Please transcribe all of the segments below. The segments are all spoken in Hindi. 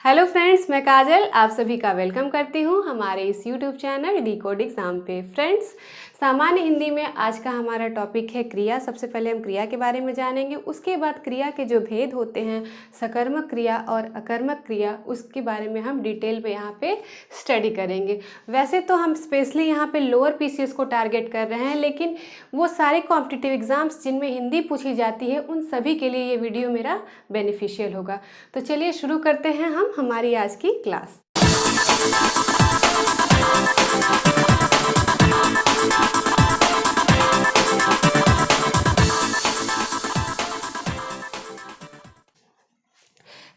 हेलो फ्रेंड्स, मैं काजल आप सभी का वेलकम करती हूँ हमारे इस यूट्यूब चैनल डिकोड एग्जाम पे। फ्रेंड्स, सामान्य हिंदी में आज का हमारा टॉपिक है क्रिया। सबसे पहले हम क्रिया के बारे में जानेंगे, उसके बाद क्रिया के जो भेद होते हैं, सकर्मक क्रिया और अकर्मक क्रिया, उसके बारे में हम डिटेल में यहाँ पे स्टडी करेंगे। वैसे तो हम स्पेशली यहाँ पे लोअर पीसीएस को टारगेट कर रहे हैं, लेकिन वो सारे कॉम्पिटिटिव एग्जाम्स जिनमें हिंदी पूछी जाती है उन सभी के लिए ये वीडियो मेरा बेनिफिशियल होगा। तो चलिए शुरू करते हैं हम हमारी आज की क्लास।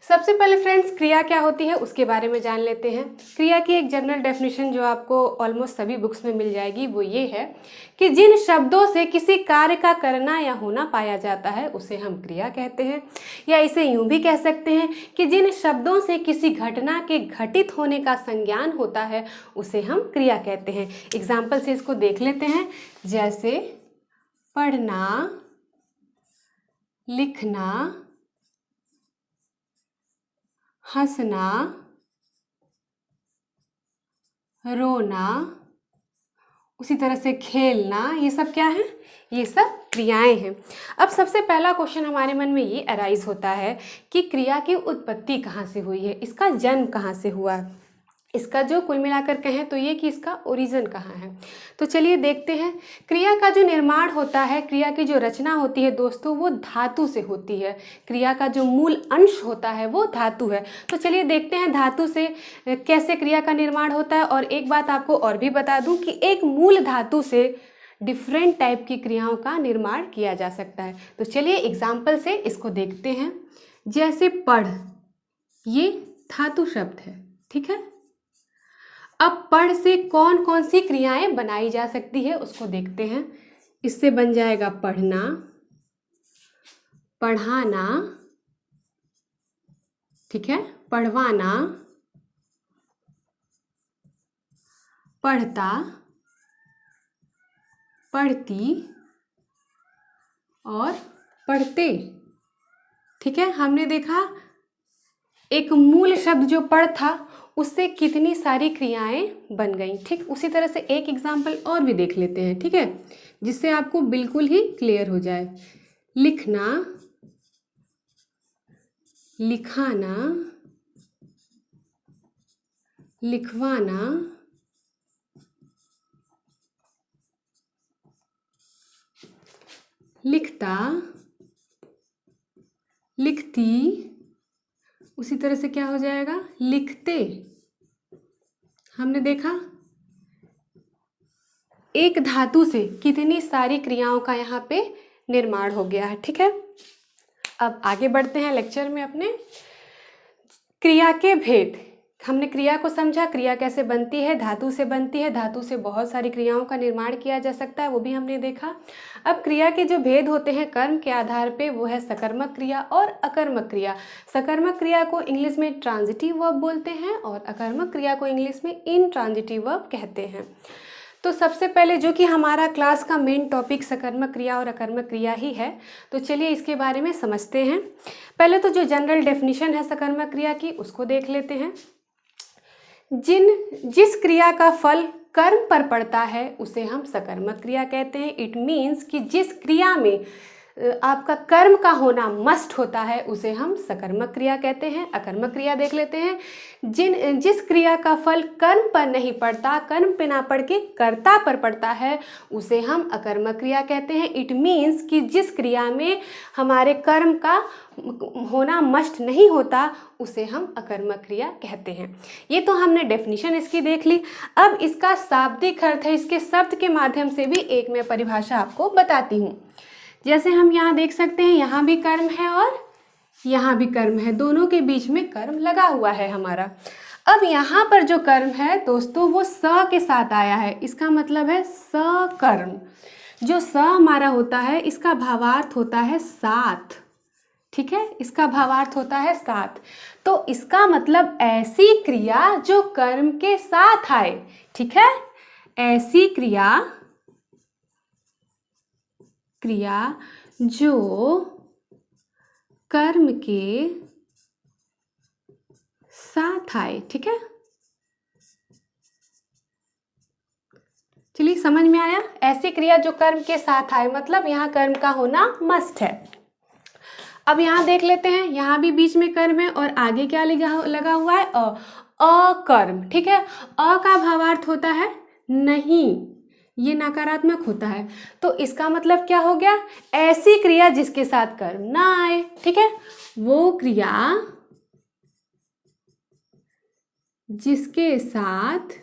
सबसे पहले फ्रेंड्स, क्रिया क्या होती है उसके बारे में जान लेते हैं। क्रिया की एक जनरल डेफिनेशन जो आपको ऑलमोस्ट सभी बुक्स में मिल जाएगी वो ये है कि जिन शब्दों से किसी कार्य का करना या होना पाया जाता है उसे हम क्रिया कहते हैं। या इसे यूं भी कह सकते हैं कि जिन शब्दों से किसी घटना के घटित होने का संज्ञान होता है उसे हम क्रिया कहते हैं। एग्जाम्पल से इसको देख लेते हैं, जैसे पढ़ना, लिखना, हंसना, रोना, उसी तरह से खेलना, ये सब क्या है? ये सब क्रियाएं हैं। अब सबसे पहला क्वेश्चन हमारे मन में ये अराइज होता है कि क्रिया की उत्पत्ति कहाँ से हुई है, इसका जन्म कहाँ से हुआ, इसका जो कुल मिलाकर कहें तो ये कि इसका ओरिजिन कहाँ है। तो चलिए देखते हैं। क्रिया का जो निर्माण होता है, क्रिया की जो रचना होती है दोस्तों, वो धातु से होती है। क्रिया का जो मूल अंश होता है वो धातु है। तो चलिए देखते हैं धातु से कैसे क्रिया का निर्माण होता है। और एक बात आपको और भी बता दूं कि एक मूल धातु से डिफरेंट टाइप की क्रियाओं का निर्माण किया जा सकता है। तो चलिए एग्जाम्पल से इसको देखते हैं। जैसे पढ़, ये धातु शब्द है, ठीक है। अब पढ़ से कौन कौन सी क्रियाएं बनाई जा सकती है उसको देखते हैं। इससे बन जाएगा पढ़ना, पढ़ाना, ठीक है, पढ़वाना, पढ़ता, पढ़ती और पढ़ते, ठीक है। हमने देखा एक मूल शब्द जो पढ़ था उससे कितनी सारी क्रियाएं बन गई। ठीक उसी तरह से एक एग्जाम्पल और भी देख लेते हैं, ठीक है, जिससे आपको बिल्कुल ही क्लियर हो जाए। लिखना, लिखाना, लिखवाना, लिखता, लिखती, उसी तरह से क्या हो जाएगा, लिखते। हमने देखा एक धातु से कितनी सारी क्रियाओं का यहाँ पे निर्माण हो गया है, ठीक है। अब आगे बढ़ते हैं लेक्चर में अपने। क्रिया के भेद, हमने क्रिया को समझा, क्रिया कैसे बनती है, धातु से बनती है, धातु से बहुत सारी क्रियाओं का निर्माण किया जा सकता है, वो भी हमने देखा। अब क्रिया के जो भेद होते हैं कर्म के आधार पे, वो है सकर्मक क्रिया और अकर्मक क्रिया। सकर्मक क्रिया को इंग्लिश में ट्रांजिटिव वर्ब बोलते हैं और अकर्मक क्रिया को इंग्लिश में इनट्रांजिटिव वर्ब कहते हैं। तो सबसे पहले जो कि हमारा क्लास का मेन टॉपिक सकर्मक क्रिया और अकर्मक क्रिया ही है, तो चलिए इसके बारे में समझते हैं। पहले तो जो जनरल डेफिनेशन है सकर्मक क्रिया की उसको देख लेते हैं। जिस क्रिया का फल कर्म पर पड़ता है उसे हम सकर्मक क्रिया कहते हैं। इट मीन्स कि जिस क्रिया में आपका कर्म का होना मस्ट होता है उसे हम सकर्मक क्रिया कहते हैं। अकर्मक क्रिया देख लेते हैं। जिस क्रिया का फल कर्म पर नहीं पड़ता, कर्म पे ना पड़ के कर्ता पर पड़ता है, उसे हम अकर्मक क्रिया कहते हैं। इट मीन्स कि जिस क्रिया में हमारे कर्म का होना मस्ट नहीं होता उसे हम अकर्मक क्रिया कहते हैं। ये तो हमने डेफिनेशन इसकी देख ली। अब इसका शाब्दिक अर्थ है, इसके शब्द के माध्यम से भी एक मैं परिभाषा आपको बताती हूँ। जैसे हम यहाँ देख सकते हैं, यहाँ भी कर्म है और यहाँ भी कर्म है, दोनों के बीच में कर्म लगा हुआ है हमारा। अब यहाँ पर जो कर्म है दोस्तों वो स के साथ आया है, इसका मतलब है सकर्म। जो स हमारा होता है इसका भावार्थ होता है साथ, ठीक है, इसका भावार्थ होता है साथ। तो इसका मतलब ऐसी क्रिया जो कर्म के साथ आए, ठीक है, ऐसी क्रिया जो कर्म के आए, ठीक है। चलिए समझ में आया, ऐसी क्रिया जो कर्म के साथ आए, मतलब यहाँ कर्म का होना मस्ट है। अब यहाँ देख लेते हैं, यहाँ भी बीच में कर्म है और आगे क्या लगा हुआ है, अकर्म, ठीक है। अ का भावार्थ होता है नहीं, ये नकारात्मक होता है, तो इसका मतलब क्या हो गया, ऐसी क्रिया जिसके साथ कर्म ना आए, ठीक है, वो क्रिया जिसके साथ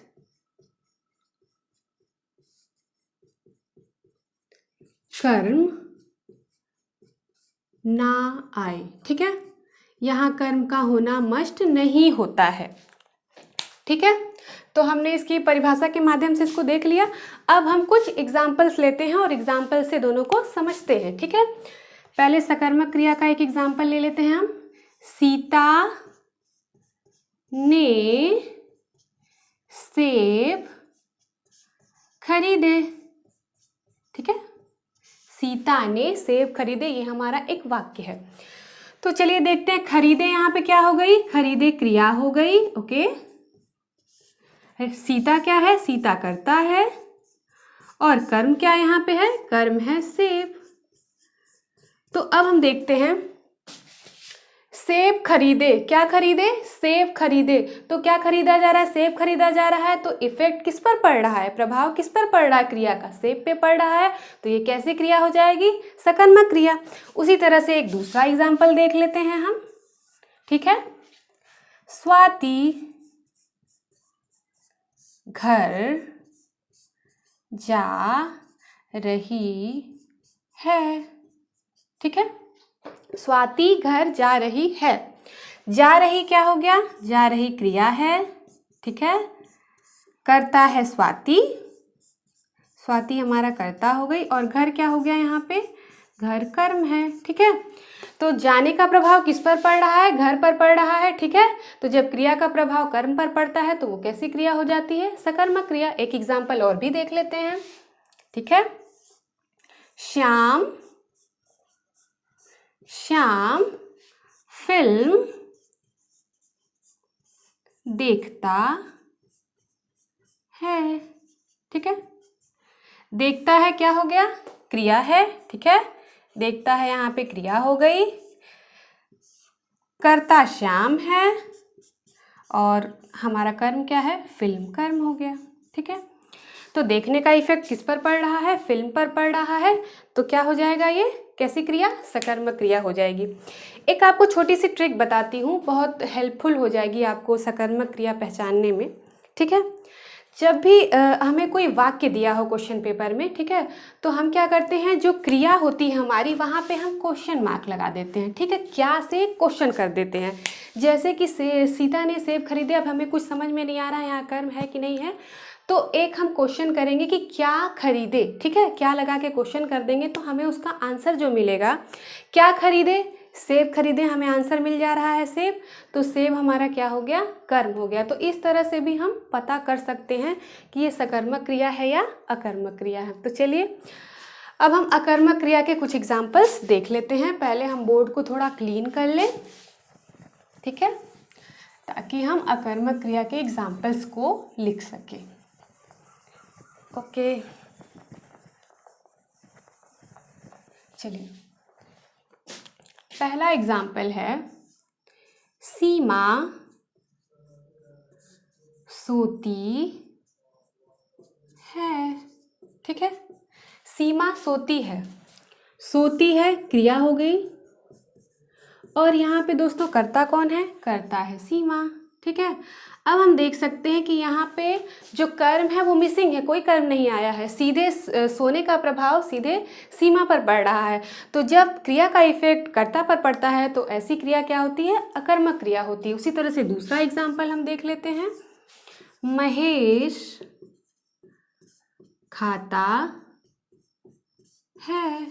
कर्म ना आए, ठीक है। यहाँ कर्म का होना मस्ट नहीं होता है, ठीक है। तो हमने इसकी परिभाषा के माध्यम से इसको देख लिया। अब हम कुछ एग्जाम्पल्स लेते हैं और एग्जाम्पल से दोनों को समझते हैं, ठीक है। पहले सकर्मक क्रिया का एक एग्जाम्पल ले लेते हैं हम। सीता ने सेब खरीदे, ठीक है। सीता ने सेब खरीदे, ये हमारा एक वाक्य है। तो चलिए देखते हैं, खरीदे यहाँ पे क्या हो गई, खरीदे क्रिया हो गई, ओके। सीता क्या है, सीता करता है, और कर्म क्या यहाँ पे है, कर्म है सेब। तो अब हम देखते हैं, सेब खरीदे, क्या खरीदे, सेब खरीदे, तो क्या खरीदा जा रहा है, सेब खरीदा जा रहा है, तो इफेक्ट किस पर पड़ रहा है, प्रभाव किस पर पड़ रहा है, क्रिया का सेब पे पड़ रहा है, तो ये कैसी क्रिया हो जाएगी, सकर्मक क्रिया। उसी तरह से एक दूसरा एग्जाम्पल देख लेते हैं हम, ठीक है। स्वाति घर जा रही है, ठीक है। स्वाति घर जा रही है, जा रही क्या हो गया, जा रही क्रिया है, ठीक है। करता है स्वाति, स्वाति हमारा कर्ता हो गई, और घर क्या हो गया यहाँ पे, घर कर्म है, ठीक है। तो जाने का प्रभाव किस पर पड़ रहा है, घर पर पड़ रहा है, ठीक है। तो जब क्रिया का प्रभाव कर्म पर पड़ता है तो वो कैसी क्रिया हो जाती है, सकर्मक क्रिया। एक एग्जाम्पल और भी देख लेते हैं, ठीक है। श्याम श्याम फिल्म देखता है, ठीक है। देखता है क्या हो गया, क्रिया है, ठीक है। देखता है यहाँ पे क्रिया हो गई, कर्ता श्याम है, और हमारा कर्म क्या है, फिल्म कर्म हो गया, ठीक है। तो देखने का इफेक्ट किस पर पड़ रहा है, फिल्म पर पड़ रहा है, तो क्या हो जाएगा, ये कैसी क्रिया, सकर्मक क्रिया हो जाएगी। एक आपको छोटी सी ट्रिक बताती हूँ, बहुत हेल्पफुल हो जाएगी आपको सकर्मक क्रिया पहचानने में, ठीक है। जब भी हमें कोई वाक्य दिया हो क्वेश्चन पेपर में, ठीक है, तो हम क्या करते हैं, जो क्रिया होती है हमारी, वहाँ पे हम क्वेश्चन मार्क लगा देते हैं, ठीक है, क्या से क्वेश्चन कर देते हैं। जैसे कि सीता ने सेब खरीदे, अब हमें कुछ समझ में नहीं आ रहा है यहाँ कर्म है कि नहीं है, तो एक हम क्वेश्चन करेंगे कि क्या खरीदे, ठीक है, क्या लगा के क्वेश्चन कर देंगे, तो हमें उसका आंसर जो मिलेगा, क्या खरीदे, सेब खरीदे, हमें आंसर मिल जा रहा है सेब, तो सेब हमारा क्या हो गया, कर्म हो गया। तो इस तरह से भी हम पता कर सकते हैं कि ये सकर्मक क्रिया है या अकर्मक क्रिया है। तो चलिए अब हम अकर्मक क्रिया के कुछ एग्जाम्पल्स देख लेते हैं। पहले हम बोर्ड को थोड़ा क्लीन कर लें, ठीक है, ताकि हम अकर्मक क्रिया के एग्जाम्पल्स को लिख सकें। ओके, चलिए पहला एग्जाम्पल है, सीमा सोती है, ठीक है। सीमा सोती है, सोती है क्रिया हो गई, और यहाँ पे दोस्तों कर्ता कौन है, कर्ता है सीमा, ठीक है। अब हम देख सकते हैं कि यहाँ पे जो कर्म है वो मिसिंग है, कोई कर्म नहीं आया है, सीधे सोने का प्रभाव सीधे सीमा पर पड़ रहा है। तो जब क्रिया का इफेक्ट कर्ता पर पड़ता है तो ऐसी क्रिया क्या होती है, अकर्मक क्रिया होती है। उसी तरह से दूसरा एग्जाम्पल हम देख लेते हैं, महेश खाता है,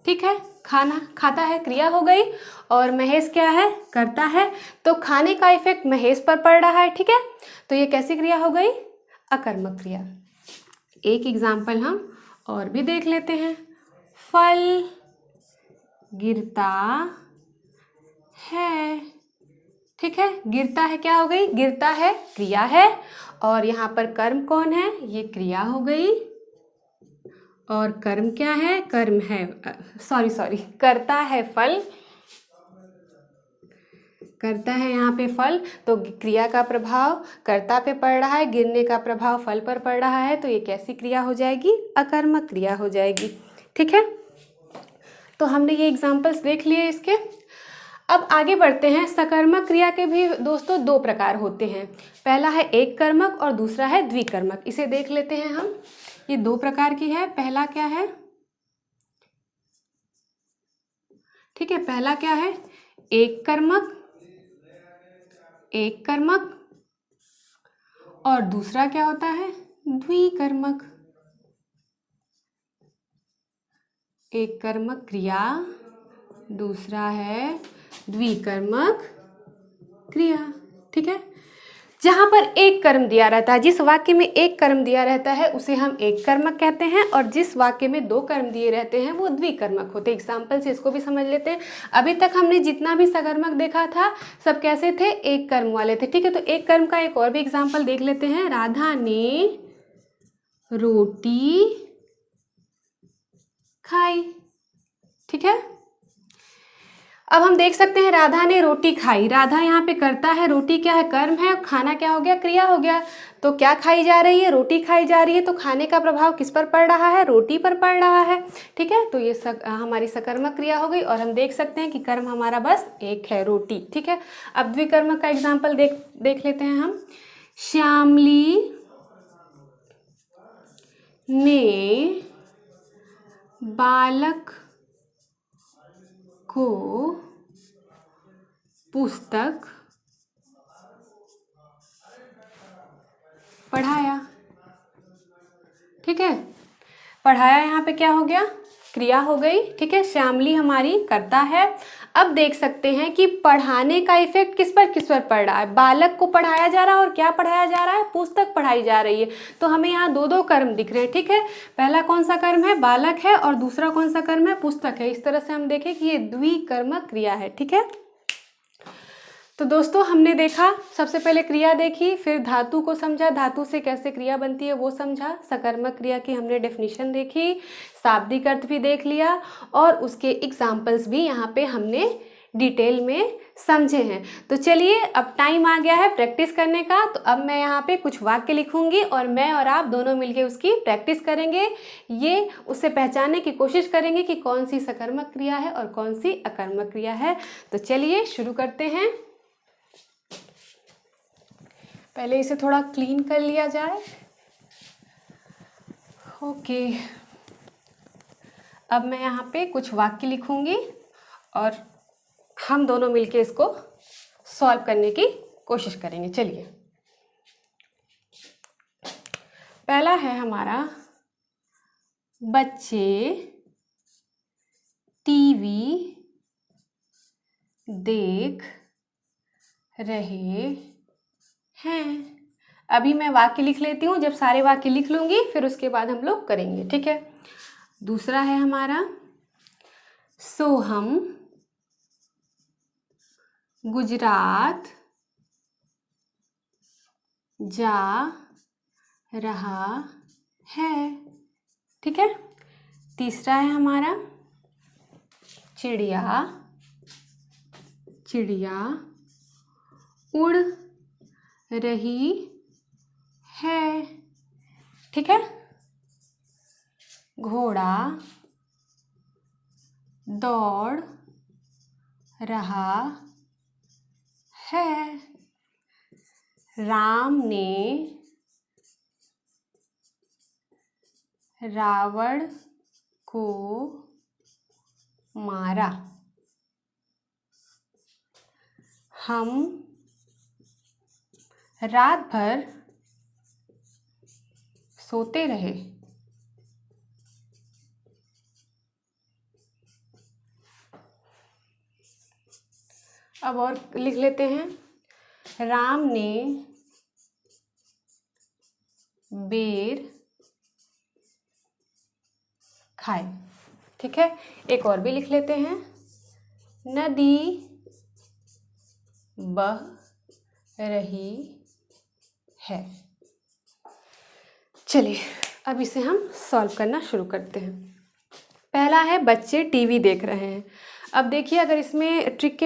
ठीक है, खाना खाता है क्रिया हो गई, और महेश क्या है, करता है, तो खाने का इफेक्ट महेश पर पड़ रहा है, ठीक है। तो ये कैसी क्रिया हो गई, अकर्मक क्रिया। एक एग्जाम्पल हम और भी देख लेते हैं, फल गिरता है, ठीक है, गिरता है क्या हो गई, गिरता है क्रिया है, और यहाँ पर कर्म कौन है, ये क्रिया हो गई, और कर्म क्या है, कर्म है सॉरी करता है फल, करता है यहाँ पे फल, तो क्रिया का प्रभाव कर्ता पे पड़ रहा है, गिरने का प्रभाव फल पर पड़ रहा है, तो ये कैसी क्रिया हो जाएगी, अकर्मक क्रिया हो जाएगी। ठीक है, तो हमने ये एग्जाम्पल्स देख लिए इसके। अब आगे बढ़ते हैं। सकर्मक क्रिया के भी दोस्तों दो प्रकार होते हैं, पहला है एक कर्मक और दूसरा है द्विकर्मक। इसे देख लेते हैं हम, ये दो प्रकार की है। पहला क्या है, ठीक है, पहला क्या है, एक कर्मक, एक कर्मक, और दूसरा क्या होता है, द्विकर्मक। एक कर्मक क्रिया, दूसरा है द्विकर्मक क्रिया। ठीक है, जहां पर एक कर्म दिया रहता है, जिस वाक्य में एक कर्म दिया रहता है उसे हम एक कर्मक कहते हैं, और जिस वाक्य में दो कर्म दिए रहते हैं वो द्विकर्मक होते हैं। एग्जाम्पल से इसको भी समझ लेते हैं। अभी तक हमने जितना भी सकर्मक देखा था सब कैसे थे, एक कर्म वाले थे। ठीक है, तो एक कर्म का एक और भी एग्जाम्पल देख लेते हैं। राधा ने रोटी खाई। ठीक है, अब हम देख सकते हैं राधा ने रोटी खाई, राधा यहाँ पे करता है, रोटी क्या है, कर्म है, खाना क्या हो गया, क्रिया हो गया। तो क्या खाई जा रही है, रोटी खाई जा रही है, तो खाने का प्रभाव किस पर पड़ रहा है, रोटी पर पड़ रहा है। ठीक है, तो ये हमारी सकर्मक क्रिया हो गई, और हम देख सकते हैं कि कर्म हमारा बस एक है, रोटी। ठीक है, अब द्विकर्मक का एग्जाम्पल देख लेते हैं हम। श्यामली ने बालक को पुस्तक पढ़ाया। ठीक है, पढ़ाया यहाँ पे क्या हो गया, क्रिया हो गई। ठीक है, श्यामली हमारी करता है। अब देख सकते हैं कि पढ़ाने का इफेक्ट किस पर पड़ रहा है, बालक को पढ़ाया जा रहा है, और क्या पढ़ाया जा रहा है, पुस्तक पढ़ाई जा रही है। तो हमें यहाँ दो दो कर्म दिख रहे हैं। ठीक है, पहला कौन सा कर्म है, बालक है, और दूसरा कौन सा कर्म है, पुस्तक है। इस तरह से हम देखें कि ये द्विकर्मक क्रिया है। ठीक है, तो दोस्तों हमने देखा, सबसे पहले क्रिया देखी, फिर धातु को समझा, धातु से कैसे क्रिया बनती है वो समझा, सकर्मक क्रिया की हमने डेफिनेशन देखी, शाब्दिक अर्थ भी देख लिया, और उसके एग्जाम्पल्स भी यहाँ पे हमने डिटेल में समझे हैं। तो चलिए अब टाइम आ गया है प्रैक्टिस करने का। तो अब मैं यहाँ पे कुछ वाक्य लिखूंगी, और मैं और आप दोनों मिलके उसकी प्रैक्टिस करेंगे। ये उससे पहचानने की कोशिश करेंगे कि कौन सी सकर्मक क्रिया है और कौन सी अकर्मक क्रिया है। तो चलिए शुरू करते हैं। पहले इसे थोड़ा क्लीन कर लिया जाए। ओके, अब मैं यहाँ पे कुछ वाक्य लिखूंगी, और हम दोनों मिलके इसको सॉल्व करने की कोशिश करेंगे। चलिए, पहला है हमारा, बच्चे टीवी देख रहे हैं। अभी मैं वाक्य लिख लेती हूँ, जब सारे वाक्य लिख लूँगी फिर उसके बाद हम लोग करेंगे। ठीक है, दूसरा है हमारा, सोहम गुजरात जा रहा है। ठीक है, तीसरा है हमारा, चिड़िया चिड़िया उड़ रही है। ठीक है, घोड़ा दौड़ रहा है। राम ने रावण को मारा। हम रात भर सोते रहे। अब और लिख लेते हैं, राम ने बेर खाए। ठीक है, एक और भी लिख लेते हैं, नदी बह रही है। चलिए अब इसे हम सॉल्व करना शुरू करते हैं। पहला है बच्चे टीवी देख रहे हैं। अब देखिए, अगर इसमें ट्रिक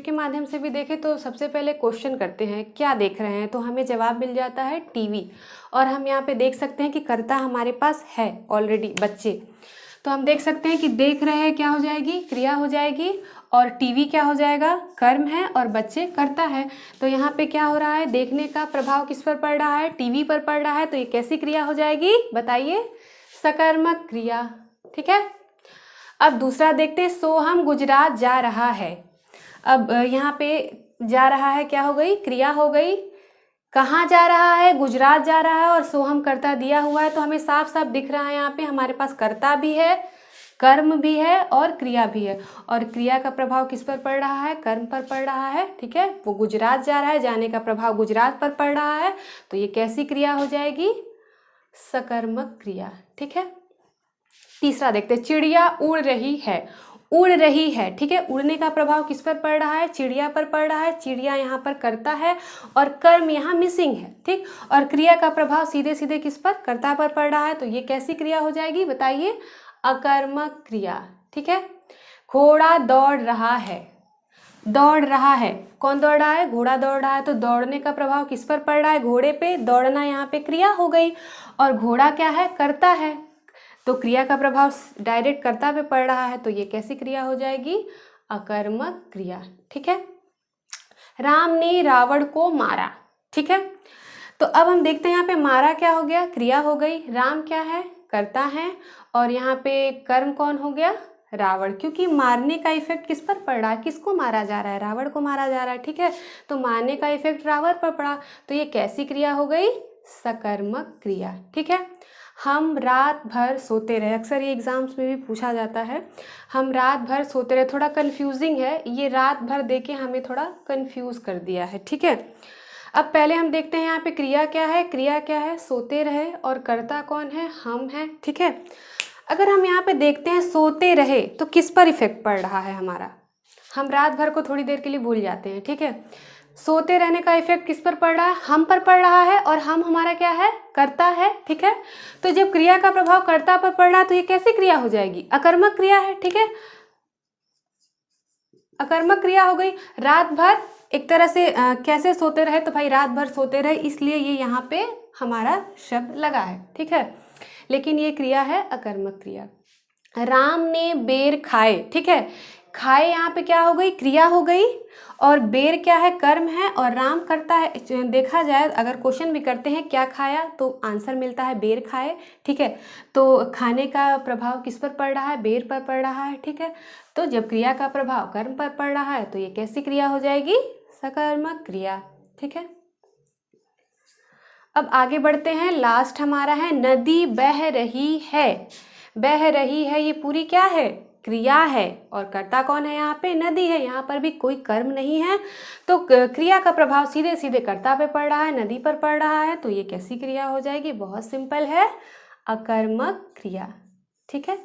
के माध्यम से भी देखें तो सबसे पहले क्वेश्चन करते हैं क्या देख रहे हैं, तो हमें जवाब मिल जाता है टीवी। और हम यहाँ पे देख सकते हैं कि कर्ता हमारे पास है ऑलरेडी बच्चे, तो हम देख सकते हैं कि देख रहे हैं क्या हो जाएगी, क्रिया हो जाएगी, और टीवी क्या हो जाएगा, कर्म है, और बच्चे कर्ता है। तो यहाँ पे क्या हो रहा है, देखने का प्रभाव किस पर पड़ रहा है, टीवी पर पड़ रहा है। तो ये कैसी क्रिया हो जाएगी बताइए, सकर्मक क्रिया। ठीक है। अब दूसरा देखते हैं, सोहम गुजरात जा रहा है। अब यहाँ पे जा रहा है क्या हो गई, क्रिया हो गई। कहाँ जा रहा है, गुजरात जा रहा है, और सोहम कर्ता दिया हुआ है। तो हमें साफ साफ दिख रहा है यहाँ पे हमारे पास कर्ता भी है, कर्म भी है, और क्रिया भी है। और क्रिया का प्रभाव किस पर पड़ रहा है, कर्म पर पड़ रहा है। ठीक है, वो गुजरात जा रहा है, जाने का प्रभाव गुजरात पर पड़ रहा है। तो ये कैसी क्रिया हो जाएगी, सकर्मक क्रिया। ठीक है। तीसरा देखते हैं, चिड़िया उड़ रही है। उड़ रही है, ठीक है, उड़ने का प्रभाव किस पर पड़ रहा है, चिड़िया पर पड़ रहा है। चिड़िया यहाँ पर कर्ता है और कर्म यहाँ मिसिंग है। ठीक, और क्रिया का प्रभाव सीधे सीधे किस पर, कर्ता पर पड़ रहा है। तो ये कैसी क्रिया हो जाएगी बताइए, अकर्मक क्रिया। ठीक है। घोड़ा दौड़ रहा है। दौड़ रहा है, कौन दौड़ रहा है, घोड़ा दौड़ रहा है। तो दौड़ने का प्रभाव किस पर पड़ रहा है, घोड़े पे। दौड़ना यहाँ पे क्रिया हो गई, और घोड़ा क्या है, कर्ता है। तो क्रिया का प्रभाव डायरेक्ट कर्ता पे पड़ रहा है। तो ये कैसी क्रिया हो जाएगी, अकर्मक क्रिया। ठीक है। राम ने रावण को मारा। ठीक है। तो अब हम देखते हैं यहाँ पे मारा क्या हो गया, क्रिया हो गई। राम क्या है, कर्ता है, और यहाँ पे कर्म कौन हो गया, रावण। क्योंकि मारने का इफेक्ट किस पर पड़ रहा है, किसको मारा जा रहा है, रावण को मारा जा रहा है। ठीक है, तो मारने का इफेक्ट रावण पर पड़ा। तो ये कैसी क्रिया हो गई, सकर्मक क्रिया। ठीक है। हम रात भर सोते रहे, अक्सर ये एग्जाम्स में भी पूछा जाता है। हम रात भर सोते रहे, थोड़ा कंफ्यूजिंग है ये, रात भर देके हमें थोड़ा कंफ्यूज कर दिया है। ठीक है। अब पहले हम देखते हैं यहाँ पे क्रिया क्या है, क्रिया क्या है, सोते रहे, और कर्ता कौन है, हम है। ठीक है। अगर हम यहाँ पे देखते हैं सोते रहे, तो किस पर इफेक्ट पड़ रहा है हमारा, हम रात भर को थोड़ी देर के लिए भूल जाते हैं। ठीक है। सोते रहने का इफेक्ट किस पर पड़ रहा है, हम पर पड़ रहा है, और हम हमारा क्या है, कर्ता है। ठीक है। तो जब क्रिया का प्रभाव कर्ता पर पड़ रहा है तो ये कैसी क्रिया हो जाएगी, अकर्मक क्रिया है। ठीक है, अकर्मक क्रिया हो गई। रात भर एक तरह से कैसे सोते रहे, तो भाई रात भर सोते रहे, इसलिए ये यहाँ पे हमारा शब्द लगा है। ठीक है, लेकिन ये क्रिया है अकर्मक क्रिया। राम ने बेर खाए। ठीक है, खाए यहाँ पे क्या हो गई, क्रिया हो गई, और बेर क्या है, कर्म है, और राम करता है। देखा जाए अगर क्वेश्चन भी करते हैं क्या खाया, तो आंसर मिलता है बेर खाए। ठीक है, तो खाने का प्रभाव किस पर पड़ रहा है, बेर पर पड़ रहा है। ठीक है, तो जब क्रिया का प्रभाव कर्म पर पड़ रहा है तो ये कैसी क्रिया हो जाएगी, सकर्मक क्रिया। ठीक है। अब आगे बढ़ते हैं, लास्ट हमारा है नदी बह रही है। बह रही है, ये पूरी क्या है, क्रिया है, और कर्ता कौन है, यहाँ पे नदी है। यहाँ पर भी कोई कर्म नहीं है, तो क्रिया का प्रभाव सीधे सीधे कर्ता पे पड़ रहा है, नदी पर पड़ रहा है। तो ये कैसी क्रिया हो जाएगी, बहुत सिंपल है, अकर्मक क्रिया। ठीक है।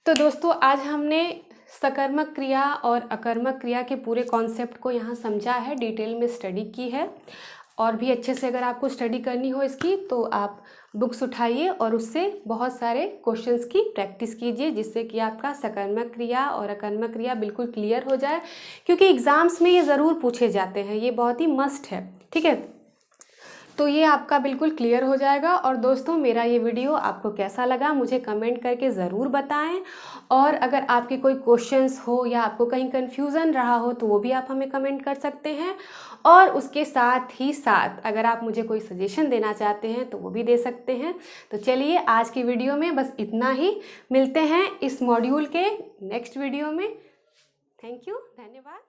तो दोस्तों आज हमने सकर्मक क्रिया और अकर्मक क्रिया के पूरे कॉन्सेप्ट को यहाँ समझा है, डिटेल में स्टडी की है। और भी अच्छे से अगर आपको स्टडी करनी हो इसकी, तो आप बुक्स उठाइए और उससे बहुत सारे क्वेश्चंस की प्रैक्टिस कीजिए, जिससे कि आपका सकर्मक क्रिया और अकर्मक क्रिया बिल्कुल क्लियर हो जाए, क्योंकि एग्ज़ाम्स में ये ज़रूर पूछे जाते हैं, ये बहुत ही मस्ट है। ठीक है, तो ये आपका बिल्कुल क्लियर हो जाएगा। और दोस्तों मेरा ये वीडियो आपको कैसा लगा मुझे कमेंट करके ज़रूर बताएं, और अगर आपके कोई क्वेश्चंस हो या आपको कहीं कन्फ्यूज़न रहा हो तो वो भी आप हमें कमेंट कर सकते हैं। और उसके साथ ही साथ अगर आप मुझे कोई सजेशन देना चाहते हैं तो वो भी दे सकते हैं। तो चलिए आज की वीडियो में बस इतना ही, मिलते हैं इस मॉड्यूल के नेक्स्ट वीडियो में। थैंक यू, धन्यवाद।